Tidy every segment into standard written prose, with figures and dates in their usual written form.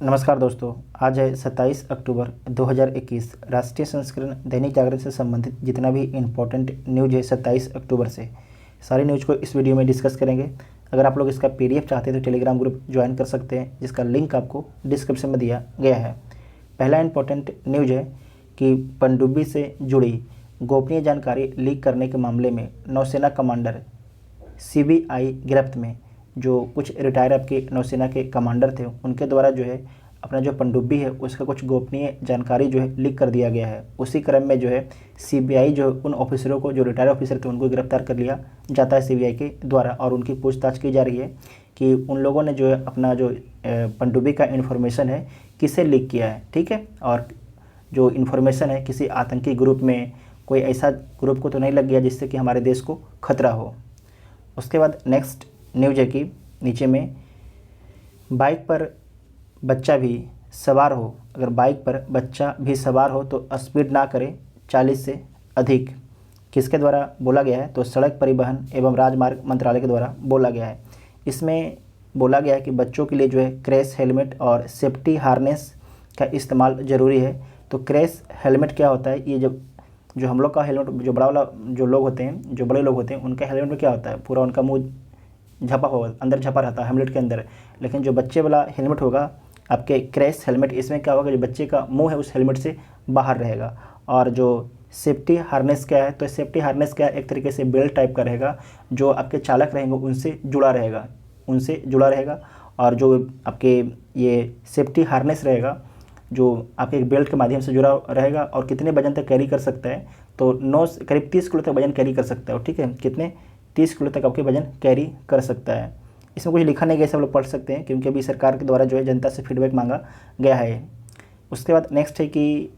नमस्कार दोस्तों, आज है 27 अक्टूबर 2021। राष्ट्रीय संस्करण दैनिक जागरण से संबंधित जितना भी इम्पोर्टेंट न्यूज़ है 27 अक्टूबर से सारी न्यूज़ को इस वीडियो में डिस्कस करेंगे। अगर आप लोग इसका पीडीएफ चाहते हैं तो टेलीग्राम ग्रुप ज्वाइन कर सकते हैं, जिसका लिंक आपको डिस्क्रिप्शन में दिया गया है। पहला इम्पोर्टेंट न्यूज़ है कि पनडुब्बी से जुड़ी गोपनीय जानकारी लीक करने के मामले में नौसेना कमांडर सीबीआई गिरफ्त में। जो कुछ रिटायर आपके नौसेना के कमांडर थे, उनके द्वारा जो है अपना जो पनडुब्बी है उसका कुछ गोपनीय जानकारी जो है लीक कर दिया गया है। उसी क्रम में जो है सीबीआई जो उन ऑफिसरों को, जो रिटायर ऑफिसर थे, उनको गिरफ्तार कर लिया जाता है सीबीआई के द्वारा, और उनकी पूछताछ की जा रही है कि उन लोगों ने जो है अपना जो पनडुब्बी का इन्फॉर्मेशन है किसे लीक किया है। ठीक है, और जो इन्फॉर्मेशन है किसी आतंकी ग्रुप में, कोई ऐसा ग्रुप को तो नहीं लग गया जिससे कि हमारे देश को खतरा हो। उसके बाद नेक्स्ट न्यूज़ है कि नीचे में बाइक पर बच्चा भी सवार हो, अगर बाइक पर बच्चा भी सवार हो तो स्पीड ना करे 40 से अधिक। किसके द्वारा बोला गया है? तो सड़क परिवहन एवं राजमार्ग मंत्रालय के द्वारा बोला गया है। इसमें बोला गया है कि बच्चों के लिए जो है क्रैश हेलमेट और सेफ्टी हार्नेस का इस्तेमाल ज़रूरी है। तो क्रैश हेलमेट क्या होता है? ये जो हम लोग का हेलमेट, जो बड़ा वाला जो लोग होते हैं, जो बड़े लोग होते हैं, उनका हेलमेट में क्या होता है? पूरा उनका मुँह झपा होगा, अंदर झपा रहता है हेलमेट के अंदर। लेकिन जो बच्चे वाला हेलमेट होगा आपके क्रैश हेलमेट, इसमें क्या होगा? जो बच्चे का मुंह है उस हेलमेट से बाहर रहेगा। और जो सेफ्टी हार्नेस क्या है? तो सेफ्टी हार्नेस क्या है? एक तरीके से बेल्ट टाइप का रहेगा, जो आपके चालक रहेंगे उनसे जुड़ा रहेगा। और जो आपके ये सेफ्टी हार्नेस रहेगा, जो आपके एक बेल्ट के माध्यम से जुड़ा रहेगा। और कितने वजन तक कैरी कर सकता है? तो करीब 30 किलो तक वजन कैरी कर सकता है। ठीक है, कितने? 30 किलो तक आपके वजन कैरी कर सकता है। इसमें कुछ लिखा नहीं गया, सब लोग पढ़ सकते हैं, क्योंकि अभी सरकार के द्वारा जो है जनता से फीडबैक मांगा गया है। उसके बाद नेक्स्ट है कि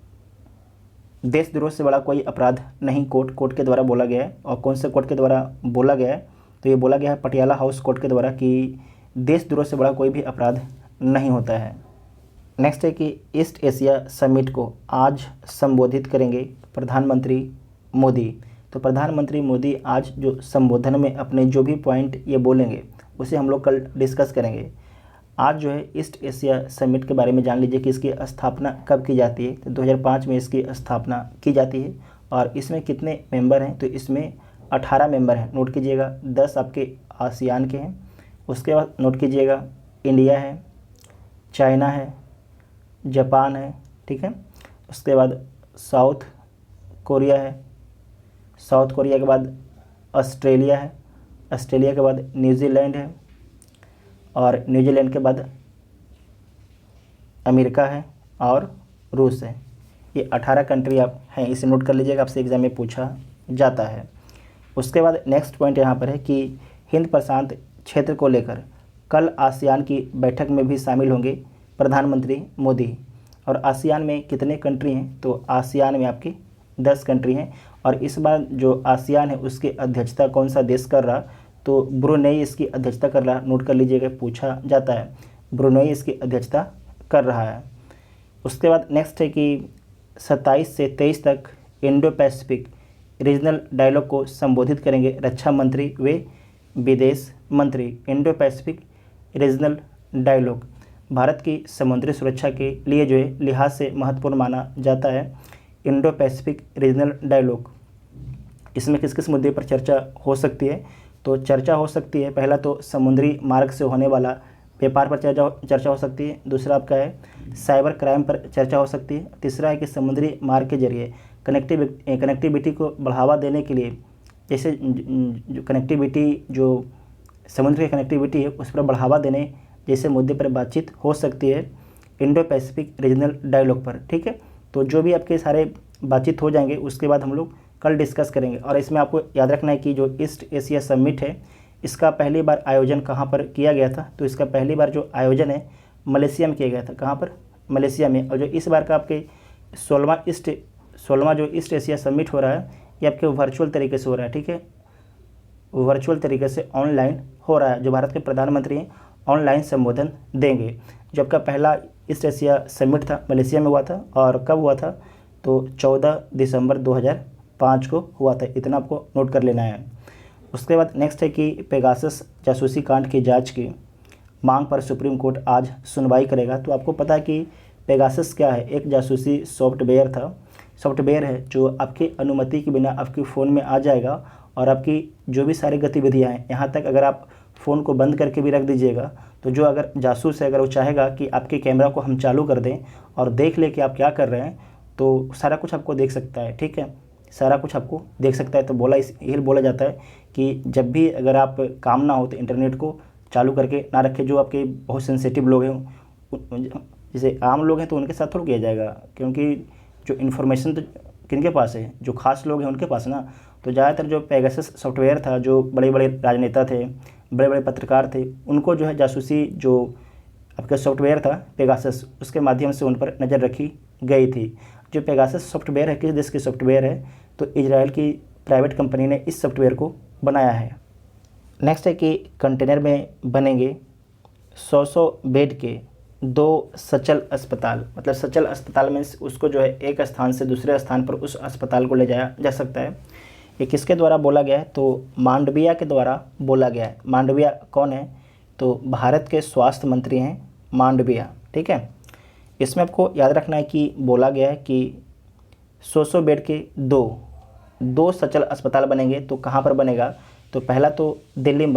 देशद्रोह से बड़ा कोई अपराध नहीं, कोर्ट के द्वारा बोला गया है। और कौन से कोर्ट के द्वारा बोला गया है? तो ये बोला गया है पटियाला हाउस कोर्ट के द्वारा कि देशद्रोह से बड़ा कोई भी अपराध नहीं होता है। नेक्स्ट है कि ईस्ट एशिया समिट को आज संबोधित करेंगे प्रधानमंत्री मोदी। तो प्रधानमंत्री मोदी आज जो संबोधन में अपने जो भी पॉइंट ये बोलेंगे उसे हम लोग कल डिस्कस करेंगे। आज जो है ईस्ट एशिया समिट के बारे में जान लीजिए कि इसकी स्थापना कब की जाती है। तो 2005 में इसकी स्थापना की जाती है। और इसमें कितने मेंबर हैं? तो इसमें 18 मेंबर हैं। नोट कीजिएगा, 10 आपके आसियान के हैं। उसके बाद नोट कीजिएगा इंडिया है, चाइना है, जापान है। ठीक है, उसके बाद साउथ कोरिया है, साउथ कोरिया के बाद ऑस्ट्रेलिया है, ऑस्ट्रेलिया के बाद न्यूजीलैंड है, और न्यूजीलैंड के बाद अमेरिका है और रूस है। ये 18 कंट्री आप हैं, इसे नोट कर लीजिएगा, आपसे एग्जाम में पूछा जाता है। उसके बाद नेक्स्ट पॉइंट यहाँ पर है कि हिंद प्रशांत क्षेत्र को लेकर कल आसियान की बैठक में भी शामिल होंगे प्रधानमंत्री मोदी। और आसियान में कितने कंट्री हैं? तो आसियान में आपकी 10 कंट्री हैं। और इस बार जो आसियान है उसकी अध्यक्षता कौन सा देश कर रहा? तो ब्रुनेई इसकी अध्यक्षता कर रहा। नोट कर लीजिएगा, पूछा जाता है। ब्रुनेई इसकी अध्यक्षता कर रहा है। उसके बाद नेक्स्ट है कि 27 से 23 तक इंडो पैसिफिक रीजनल डायलॉग को संबोधित करेंगे रक्षा मंत्री व विदेश मंत्री। Indo Pacific regional dialogue Bharat की समुद्री सुरक्षा के लिए जो है लिहाज से महत्वपूर्ण माना जाता है। इंडो पैसिफिक रीजनल डायलॉग, इसमें किस किस मुद्दे पर चर्चा हो सकती है? तो चर्चा हो सकती है, पहला तो समुद्री मार्ग से होने वाला व्यापार पर चर्चा हो सकती है। दूसरा आपका है साइबर क्राइम पर चर्चा हो सकती है। तीसरा है कि समुद्री मार्ग के जरिए कनेक्टिविटी को बढ़ावा देने के लिए, जैसे जो कनेक्टिविटी, जो समुद्र की कनेक्टिविटी है उस पर बढ़ावा देने जैसे मुद्दे पर बातचीत हो सकती है इंडो पैसिफिक रीजनल डायलॉग पर। ठीक है, तो जो भी आपके सारे बातचीत हो जाएंगे उसके बाद हम लोग कल डिस्कस करेंगे। और इसमें आपको याद रखना है कि जो ईस्ट एशिया समिट है इसका पहली बार आयोजन कहाँ पर किया गया था? तो इसका पहली बार जो आयोजन है मलेशिया में किया गया था। कहाँ पर? मलेशिया में। और जो इस बार का आपके 16वां जो ईस्ट एशिया समिट हो रहा है ये आपके वर्चुअल तरीके से हो रहा है। ठीक है, वर्चुअल तरीके से ऑनलाइन हो रहा है। जो भारत के प्रधानमंत्री हैं ऑनलाइन संबोधन देंगे। जो आपका पहला ईस्ट एशिया समिट था मलेशिया में हुआ था, और कब हुआ था? तो 14 दिसंबर 2005 को हुआ था। इतना आपको नोट कर लेना है। उसके बाद नेक्स्ट है कि पेगासस जासूसी कांड की जांच की मांग पर सुप्रीम कोर्ट आज सुनवाई करेगा। तो आपको पता है कि पेगासस क्या है, एक जासूसी सॉफ्टवेयर है जो आपकी अनुमति के बिना आपके फ़ोन में आ जाएगा और आपकी जो भी सारी गतिविधियां हैं, यहाँ तक अगर आप फ़ोन को बंद करके भी रख दीजिएगा तो जो अगर जासूस है, अगर वो चाहेगा कि आपके कैमरा को हम चालू कर दें और देख ले कि आप क्या कर रहे हैं, तो सारा कुछ आपको देख सकता है। ठीक है, सारा कुछ आपको देख सकता है। तो यही बोला जाता है कि जब भी अगर आप काम ना हो तो इंटरनेट को चालू करके ना रखें। जो आपके बहुत सेंसिटिव लोग हैं, जैसे आम लोग हैं, तो उनके साथ थोड़ा किया जाएगा, क्योंकि जो इन्फॉर्मेशन तो किनके पास है, जो खास लोग हैं उनके पास ना। तो ज़्यादातर जो पेगासस सॉफ्टवेयर था, जो बड़े बड़े राजनेता थे, बड़े बड़े पत्रकार थे, उनको जो है जासूसी जो आपका सॉफ्टवेयर था पेगासस, उसके माध्यम से उन पर नज़र रखी गई थी। जो पेगासस सॉफ्टवेयर है, किस देश की सॉफ्टवेयर है, तो इजराइल की प्राइवेट कंपनी ने इस सॉफ्टवेयर को बनाया है। नेक्स्ट है कि कंटेनर में बनेंगे 100 बेड के 2 सचल अस्पताल। मतलब सचल अस्पताल में उसको जो है एक स्थान से दूसरे स्थान पर उस अस्पताल को ले जाया जा सकता है। ये किसके द्वारा बोला गया है, तो मांडविया के द्वारा बोला गया है। मांडविया कौन है, तो भारत के स्वास्थ्य मंत्री हैं मांडविया। ठीक है, इसमें आपको याद रखना है कि बोला गया है कि 100 बेड के दो सचल अस्पताल बनेंगे। तो कहाँ पर बनेगा, तो पहला तो दिल्ली में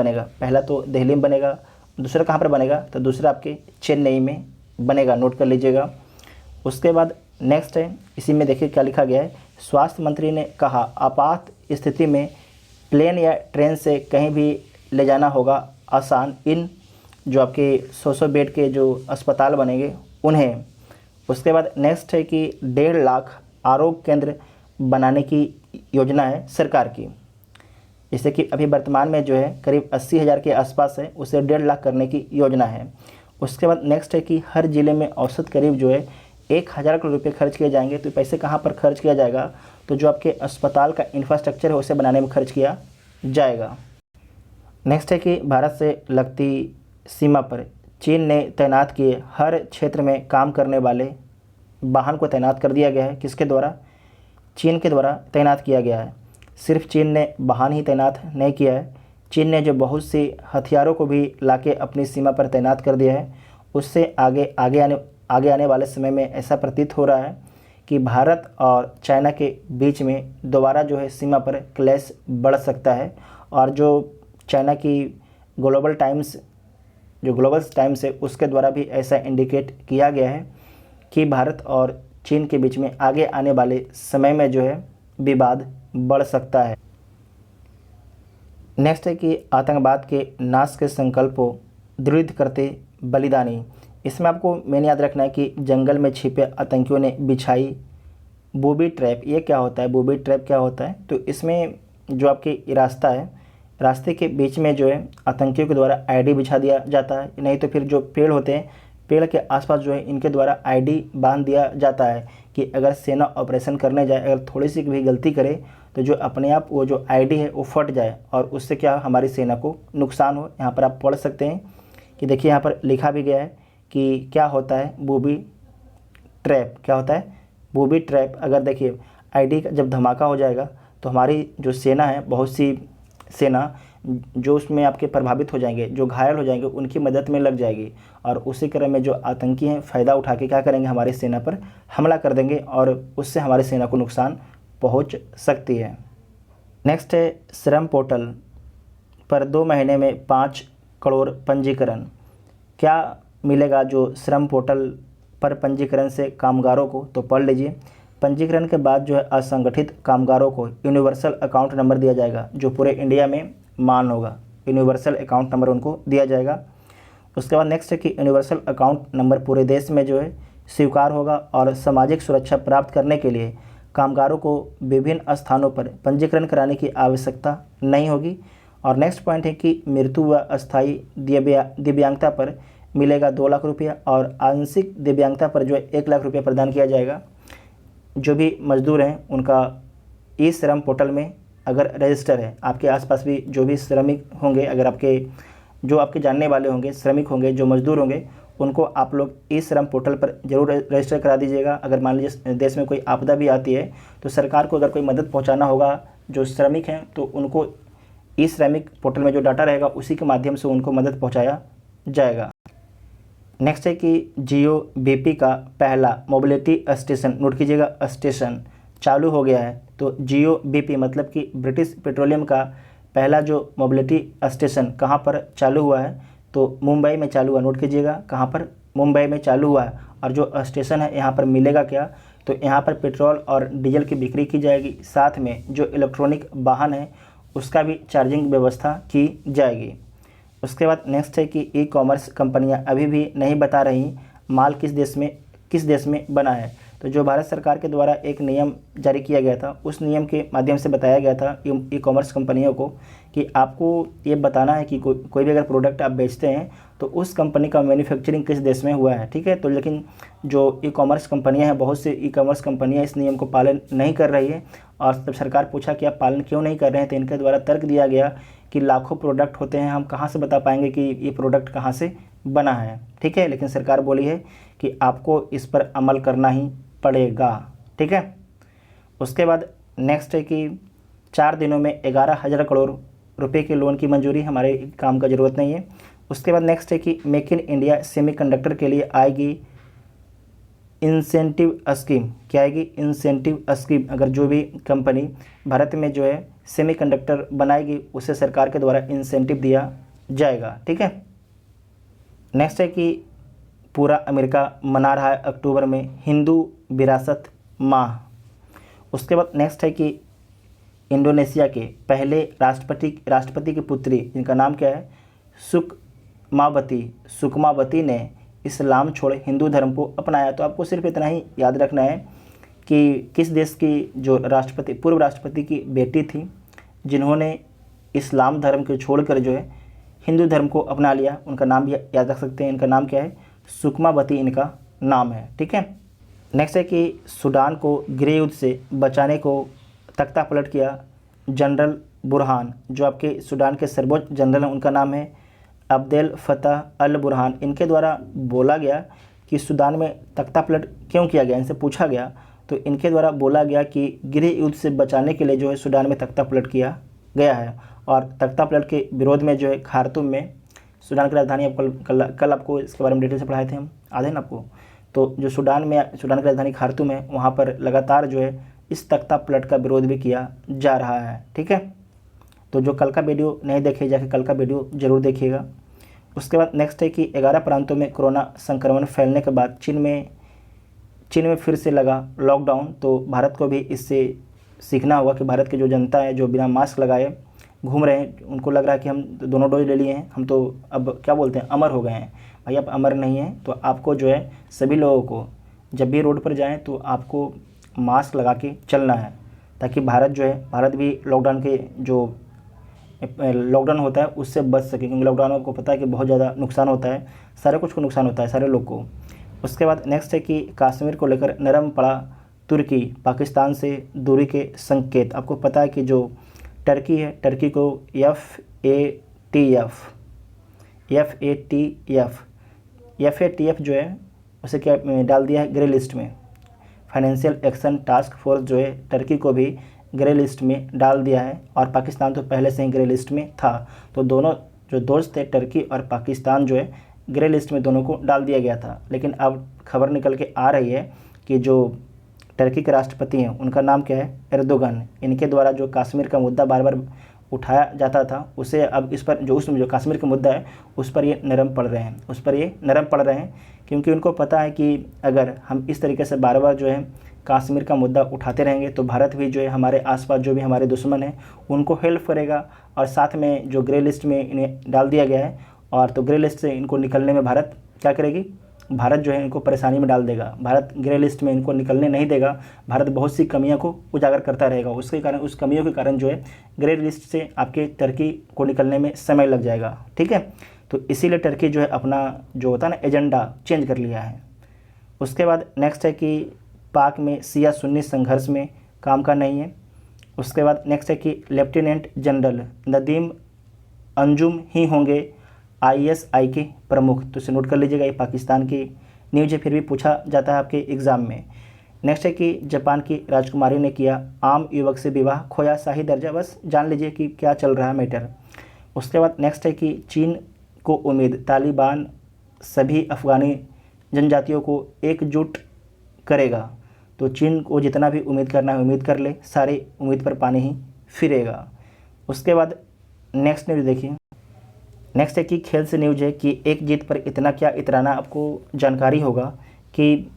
बनेगा, दूसरा कहाँ पर बनेगा, तो दूसरा आपके चेन्नई में बनेगा, नोट कर लीजिएगा। उसके बाद नेक्स्ट है, इसी में देखिए क्या लिखा गया है। स्वास्थ्य मंत्री ने कहा आपात स्थिति में प्लेन या ट्रेन से कहीं भी ले जाना होगा आसान। इन जो आपके 100 बेड के जो अस्पताल बनेंगे उन्हें। उसके बाद नेक्स्ट है कि 1.5 लाख आरोग्य केंद्र बनाने की योजना है सरकार की। जैसे कि अभी वर्तमान में जो है करीब 80,000 के आसपास है, उसे 1.5 लाख करने की योजना है। उसके बाद नेक्स्ट है कि हर ज़िले में औसत करीब जो है 1,000 करोड़ रुपये खर्च किए जाएंगे। तो पैसे कहाँ पर खर्च किया जाएगा, तो जो आपके अस्पताल का इंफ्रास्ट्रक्चर है उसे बनाने में खर्च किया जाएगा। नेक्स्ट है कि भारत से लगती सीमा पर चीन ने तैनात किए हर क्षेत्र में काम करने वाले वाहन को तैनात कर दिया गया है। किसके द्वारा, चीन के द्वारा तैनात किया गया है। सिर्फ चीन ने वाहन ही तैनात नहीं किया है, चीन ने जो बहुत सी हथियारों को भी लाके अपनी सीमा पर तैनात कर दिया है। उससे आगे आने वाले समय में ऐसा प्रतीत हो रहा है कि भारत और चाइना के बीच में दोबारा जो है सीमा पर क्लैश बढ़ सकता है। और जो चाइना की ग्लोबल टाइम्स है उसके द्वारा भी ऐसा इंडिकेट किया गया है कि भारत और चीन के बीच में आगे आने वाले समय में जो है विवाद बढ़ सकता है। नेक्स्ट है कि आतंकवाद के नाश के संकल्प को दृढ़ करते बलिदानी। इसमें आपको मेन याद रखना है कि जंगल में छिपे आतंकियों ने बिछाई बूबी ट्रैप। ये क्या होता है, बूबी ट्रैप क्या होता है, तो इसमें जो आपकी रास्ता है, रास्ते के बीच में जो है आतंकियों के द्वारा आईडी बिछा दिया जाता है, नहीं तो फिर जो पेड़ होते हैं, पेड़ के आसपास जो है इनके द्वारा आईडी बांध दिया जाता है कि अगर सेना ऑपरेशन करने जाए, अगर थोड़ी सी भी गलती करे तो जो अपने आप वो जो आईडी है वो फट जाए और उससे क्या हमारी सेना को नुकसान हो। यहाँ पर आप पढ़ सकते हैं कि देखिए यहाँ पर लिखा भी गया है कि क्या होता है बूबी ट्रैप, क्या होता है बूबी ट्रैप। अगर देखिए आईडी का जब धमाका हो जाएगा तो हमारी जो सेना है, बहुत सी सेना जो उसमें आपके प्रभावित हो जाएंगे, जो घायल हो जाएंगे, उनकी मदद में लग जाएगी और उसी क्रम में जो आतंकी हैं फ़ायदा उठा के क्या करेंगे, हमारी सेना पर हमला कर देंगे और उससे हमारी सेना को नुकसान पहुंच सकती है। नेक्स्ट है श्रम पोर्टल पर 2 महीने में 5 करोड़ पंजीकरण। क्या मिलेगा जो श्रम पोर्टल पर पंजीकरण से कामगारों को, तो पढ़ लीजिए। पंजीकरण के बाद जो है असंगठित कामगारों को यूनिवर्सल अकाउंट नंबर दिया जाएगा जो पूरे इंडिया में मान होगा, यूनिवर्सल अकाउंट नंबर उनको दिया जाएगा। उसके बाद नेक्स्ट है कि यूनिवर्सल अकाउंट नंबर पूरे देश में जो है स्वीकार होगा और सामाजिक सुरक्षा प्राप्त करने के लिए कामगारों को विभिन्न स्थानों पर पंजीकरण कराने की आवश्यकता नहीं होगी। और नेक्स्ट पॉइंट है कि मृत्यु व अस्थायी दिव्यांगता पर मिलेगा 2 लाख रुपया और आंशिक दिव्यांगता पर जो है 1 लाख रुपया प्रदान किया जाएगा। जो भी मजदूर हैं उनका ई श्रम पोर्टल में अगर रजिस्टर है, आपके आसपास भी जो भी श्रमिक होंगे, अगर आपके जानने वाले होंगे, श्रमिक होंगे, जो मजदूर होंगे, उनको आप लोग ई श्रम पोर्टल पर जरूर रजिस्टर करा दीजिएगा। अगर मान लीजिए देश में कोई आपदा भी आती है तो सरकार को अगर कोई मदद पहुंचाना होगा जो श्रमिक हैं, तो उनको ई श्रमिक पोर्टल में जो डाटा रहेगा उसी के माध्यम से उनको मदद पहुंचाया जाएगा। नेक्स्ट है कि जियो बीपी का पहला मोबिलिटी स्टेशन, नोट कीजिएगा, स्टेशन चालू हो गया है। तो जियो बीपी मतलब कि ब्रिटिश पेट्रोलियम का पहला जो मोबिलिटी स्टेशन कहाँ पर चालू हुआ है, तो मुंबई में चालू हुआ। नोट कीजिएगा, कहाँ पर, मुंबई में चालू हुआ है। और जो स्टेशन है यहाँ पर मिलेगा क्या, तो यहाँ पर पेट्रोल और डीजल की बिक्री की जाएगी, साथ में जो इलेक्ट्रॉनिक वाहन है उसका भी चार्जिंग व्यवस्था की जाएगी। उसके बाद नेक्स्ट है कि ई कॉमर्स कंपनियां अभी भी नहीं बता रही माल किस देश में बना है। तो जो भारत सरकार के द्वारा एक नियम जारी किया गया था, उस नियम के माध्यम से बताया गया था ई कॉमर्स कंपनियों को कि आपको ये बताना है कि कोई भी अगर प्रोडक्ट आप बेचते हैं तो उस कंपनी का मैन्युफैक्चरिंग किस देश में हुआ है, ठीक है। तो लेकिन जो ई कॉमर्स कंपनियाँ हैं, बहुत से ई कॉमर्स कंपनियाँ इस नियम को पालन नहीं कर रही है। और जब सरकार पूछा कि आप पालन क्यों नहीं कर रहे हैं, तो इनके द्वारा तर्क दिया गया कि लाखों प्रोडक्ट होते हैं, हम कहाँ से बता पाएंगे कि ये प्रोडक्ट कहाँ से बना है, ठीक है। लेकिन सरकार बोली है कि आपको इस पर अमल करना ही पड़ेगा, ठीक है। उसके बाद नेक्स्ट है कि 4 दिनों में 11,000 करोड़ रुपए के लोन की मंजूरी, हमारे काम का ज़रूरत नहीं है। उसके बाद नेक्स्ट है कि मेक इन इंडिया सेमीकंडक्टर के लिए आएगी इंसेंटिव स्कीम। क्या आएगी, इंसेंटिव स्कीम। अगर जो भी कंपनी भारत में जो है सेमीकंडक्टर बनाएगी उसे सरकार के द्वारा इंसेंटिव दिया जाएगा, ठीक है। नेक्स्ट है कि पूरा अमेरिका मना रहा है अक्टूबर में हिंदू विरासत माह। उसके बाद नेक्स्ट है कि इंडोनेशिया के पहले राष्ट्रपति की पुत्री, जिनका नाम क्या है, सुकमावती ने इस्लाम छोड़ हिंदू धर्म को अपनाया। तो आपको सिर्फ इतना ही याद रखना है कि किस देश की जो पूर्व राष्ट्रपति की बेटी थी जिन्होंने इस्लाम धर्म को छोड़कर जो है हिंदू धर्म को अपना लिया, उनका नाम भी याद रख सकते हैं। इनका नाम क्या है, सुकमावती इनका नाम है, ठीक है। नेक्स्ट है कि सूडान को गृह युद्ध से बचाने को तख्ता पलट किया जनरल बुरहान। जो आपके सूडान के सर्वोच्च जनरल हैं उनका नाम है अब्देल फतह अल बुरहान। इनके द्वारा बोला गया कि सूडान में तख्ता पलट क्यों किया गया, इनसे पूछा गया तो इनके द्वारा बोला गया कि गृह युद्ध से बचाने के लिए जो है सूडान में तख्ता पलट किया गया है। और तख्ता पलट के विरोध में जो है खार्तूम में, सूडान की राजधानी, आप कल आपको इसके बारे में डिटेल से पढ़ाए थे हम, आधे ना आपको। तो जो सूडान की राजधानी खार्तूम है, वहाँ पर लगातार जो है इस तख्ता पलट का विरोध भी किया जा रहा है, ठीक है। तो जो कल का वीडियो नहीं देखे, जाके कल का वीडियो ज़रूर देखिएगा। उसके बाद नेक्स्ट है कि 11 प्रांतों में कोरोना संक्रमण फैलने के बाद चीन में फिर से लगा लॉकडाउन। तो भारत को भी इससे सीखना होगा कि भारत की जो जनता है जो बिना मास्क लगाए घूम रहे हैं, उनको लग रहा है कि हम दोनों डोज ले लिए हैं, हम तो अब क्या बोलते हैं, अमर हो गए हैं। भाई आप अमर नहीं हैं। तो आपको जो है सभी लोगों को जब भी रोड पर जाएं तो आपको मास्क लगा के चलना है, ताकि भारत भी लॉकडाउन होता है उससे बच सके। क्योंकि लॉकडाउन में आपको पता है कि बहुत ज़्यादा नुकसान होता है, सारे कुछ को नुकसान होता है, सारे लोग को। उसके बाद नेक्स्ट है कि कश्मीर को लेकर नरम पड़ा तुर्की, पाकिस्तान से दूरी के संकेत। आपको पता है कि जो टर्की है, टर्की को FATF जो है उसे क्या डाल दिया है, ग्रे लिस्ट में। फाइनेंशियल एक्शन टास्क फोर्स जो है टर्की को भी ग्रे लिस्ट में डाल दिया है, और पाकिस्तान तो पहले से ही ग्रे लिस्ट में था। तो दोनों जो दोस्त थे, टर्की और पाकिस्तान, जो है ग्रे लिस्ट में दोनों को डाल दिया गया था। लेकिन अब खबर निकल के आ रही है कि जो टर्की के राष्ट्रपति हैं उनका नाम क्या है, एर्दोगन। इनके द्वारा जो कश्मीर का मुद्दा बार बार उठाया जाता था, उसे अब इस पर जो कश्मीर का मुद्दा है उस पर ये नरम पड़ रहे हैं, क्योंकि उनको पता है कि अगर हम इस तरीके से बार बार जो है कश्मीर का मुद्दा उठाते रहेंगे तो भारत भी जो है हमारे आसपास जो भी हमारे दुश्मन हैं उनको हेल्प करेगा। और साथ में जो ग्रे लिस्ट में इन्हें डाल दिया गया है, और तो ग्रे लिस्ट से इनको निकलने में भारत क्या करेगी, भारत जो है इनको परेशानी में डाल देगा। भारत ग्रे लिस्ट में इनको निकलने नहीं देगा। भारत बहुत सी कमियों को उजागर करता रहेगा, उस कमियों के कारण जो है ग्रे लिस्ट से आपके टर्की को निकलने में समय लग जाएगा, ठीक है। तो इसीलिए टर्की जो है अपना जो होता है ना एजेंडा चेंज कर लिया है। उसके बाद नेक्स्ट है कि पाक में शिया सुन्नी संघर्ष में काम का नहीं है। उसके बाद नेक्स्ट है कि लेफ्टिनेंट जनरल नदीम अंजुम ही होंगे ISI के प्रमुख। तो इसे नोट कर लीजिएगा, ये पाकिस्तान की न्यूज़ है, फिर भी पूछा जाता है आपके एग्ज़ाम में। नेक्स्ट है कि जापान की राजकुमारी ने किया आम युवक से विवाह, खोया शाही दर्जा। बस जान लीजिए कि क्या चल रहा है मैटर। उसके बाद नेक्स्ट है कि चीन को उम्मीद तालिबान सभी अफ़गानी जनजातियों को एकजुट करेगा। तो चीन को जितना भी उम्मीद करना है उम्मीद कर ले, सारी उम्मीद पर पानी ही फिरेगा। उसके बाद नेक्स्ट न्यूज़ देखिए। नेक्स्ट है कि खेल से न्यूज़ है कि एक जीत पर इतना क्या इतराना। आपको जानकारी होगा कि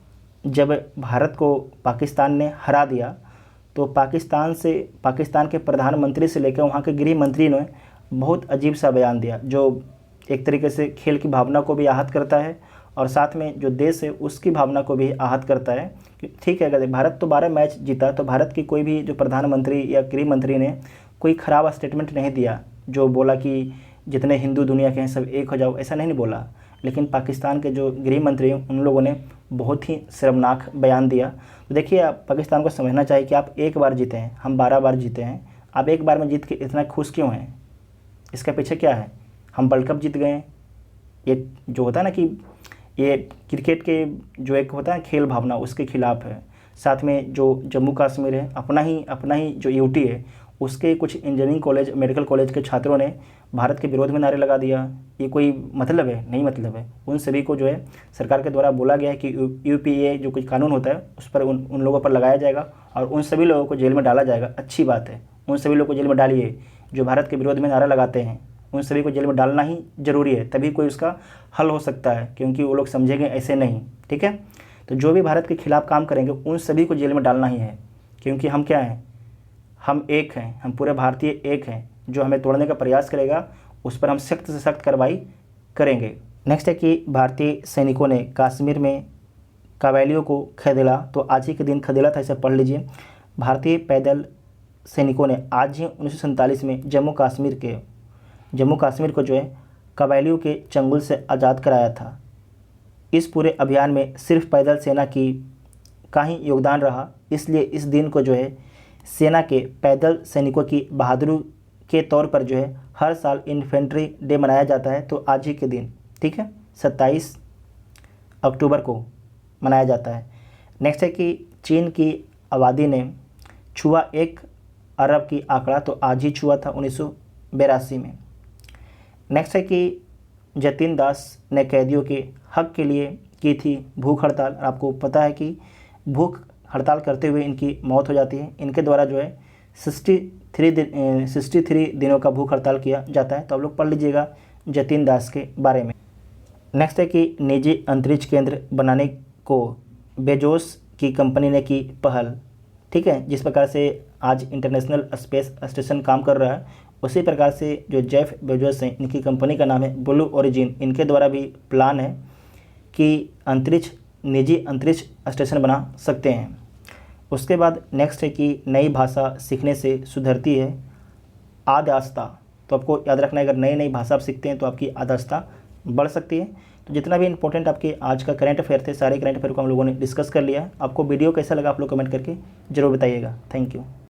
जब भारत को पाकिस्तान ने हरा दिया तो पाकिस्तान के प्रधानमंत्री से लेकर वहाँ के गृह मंत्री ने बहुत अजीब सा बयान दिया, जो एक तरीके से खेल की भावना को भी आहत करता है और साथ में जो देश है उसकी भावना को भी आहत करता है। ठीक है, अगर भारत तो 12 मैच जीता, तो भारत की कोई भी जो प्रधानमंत्री या गृह मंत्री ने कोई ख़राब स्टेटमेंट नहीं दिया, जो बोला कि जितने हिंदू दुनिया के हैं सब एक हो जाओ, ऐसा नहीं बोला। लेकिन पाकिस्तान के जो गृह मंत्री हैं उन लोगों ने बहुत ही शर्मनाक बयान दिया। तो देखिए, आप पाकिस्तान को समझना चाहिए कि आप एक बार जीते हैं, हम 12 बार जीते हैं, आप एक बार में जीत के इतना खुश क्यों हैं? इसके पीछे क्या है? हम वर्ल्ड कप जीत गए। ये जो होता है ना कि ये क्रिकेट के जो एक होता है खेल भावना, उसके खिलाफ है। साथ में जो जम्मू कश्मीर है, अपना ही जो यूटी है, उसके कुछ इंजीनियरिंग कॉलेज, मेडिकल कॉलेज के छात्रों ने भारत के विरोध में नारे लगा दिया। ये कोई मतलब है? नहीं मतलब है। उन सभी को जो है सरकार के द्वारा बोला गया है कि यूपीए जो कुछ कानून होता है उस पर उन लोगों पर लगाया जाएगा और उन सभी लोगों को जेल में डाला जाएगा। अच्छी बात है, उन सभी लोगों को जेल में डालिए जो भारत के विरोध में नारा लगाते हैं। उन सभी को जेल में डालना ही ज़रूरी है, तभी कोई उसका हल हो सकता है, क्योंकि वो लोग समझेंगे ऐसे नहीं। ठीक है, तो जो भी भारत के खिलाफ़ काम करेंगे उन सभी को जेल में डालना ही है, क्योंकि हम क्या हैं? हम एक हैं, हम पूरे भारतीय एक हैं। जो हमें तोड़ने का प्रयास करेगा उस पर हम सख्त से सख्त कार्रवाई करेंगे। नेक्स्ट है कि भारतीय सैनिकों ने कश्मीर में कबायलियों को खदेड़ा। तो आज ही के दिन खदेड़ा था, इसे पढ़ लीजिए। भारतीय पैदल सैनिकों ने आज ही 1947 में जम्मू कश्मीर को जो है कबायलियों के चंगुल से आज़ाद कराया था। इस पूरे अभियान में सिर्फ पैदल सेना का ही योगदान रहा, इसलिए इस दिन को जो है सेना के पैदल सैनिकों की बहादुरी के तौर पर जो है हर साल इन्फेंट्री डे मनाया जाता है। तो आज ही के दिन, ठीक है, 27 अक्टूबर को मनाया जाता है। नेक्स्ट है कि चीन की आबादी ने छुआ 1 अरब की आंकड़ा। तो आज ही छुआ था 1982 में। नेक्स्ट है कि जतिन दास ने कैदियों के हक के लिए की थी भूख हड़ताल। आपको पता है कि भूख हड़ताल करते हुए इनकी मौत हो जाती है। इनके द्वारा जो है 63 दिनों का भूख हड़ताल किया जाता है। तो आप लोग पढ़ लीजिएगा जतिन दास के बारे में। नेक्स्ट है कि निजी अंतरिक्ष केंद्र बनाने को बेजोस की कंपनी ने की पहल। ठीक है, जिस प्रकार से आज इंटरनेशनल स्पेस स्टेशन काम कर रहा है, उसी प्रकार से जो जेफ बेजोस हैं, इनकी कंपनी का नाम है ब्लू ओरिजिन, इनके द्वारा भी प्लान है कि निजी अंतरिक्ष स्टेशन बना सकते हैं। उसके बाद नेक्स्ट है कि नई भाषा सीखने से सुधरती है आदस्ता। तो आपको याद रखना है, अगर नई भाषा आप सीखते हैं तो आपकी आदस्ता बढ़ सकती है। तो जितना भी इंपॉर्टेंट आपके आज का करंट अफेयर थे, सारे करंट अफेयर को हम लोगों ने डिस्कस कर लिया है। आपको वीडियो कैसा लगा आप लोग कमेंट करके ज़रूर बताइएगा। Thank you.